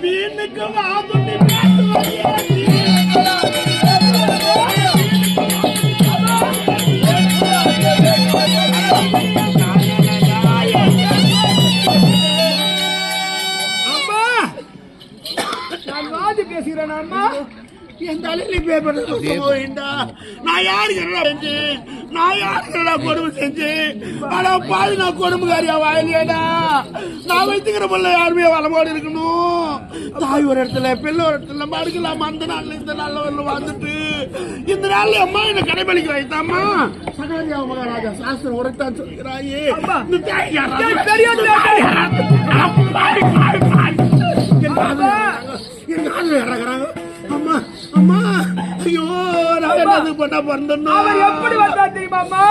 வீணுக்கு வாதுண்டி பேசுவாயே பேசுகிறேன் அம்மா. என் தலையில பேப்பர் நான் யாருக்கு நான் யாருக்கா கொடுமை செஞ்சு ஆனா பாதி நான் கொடுமைக்காரியா வாயிலேடா. நான் வைத்துக்கிற பிள்ளை யாருமே வளமோடு இருக்கணும். தாய் ஒரு இடத்துல பிள்ளை ஒரு இடத்துல நம்ம அடுக்கலாம். அந்த நாள்ல இந்த நாள்ல வந்துட்டு இந்த நாள்ல அம்மா என்ன கடைபிடிக்க வைத்தாம்மா. சகோதரியா மகாராஜா சாஸ்திரம் உரைத்தான் சொல்கிறாயே. அம்மா அம்மா ஐயோ நான் என்ன பண்ண பிறந்தேன். அவர் எப்படி வந்தா தெரியுமா? அம்மா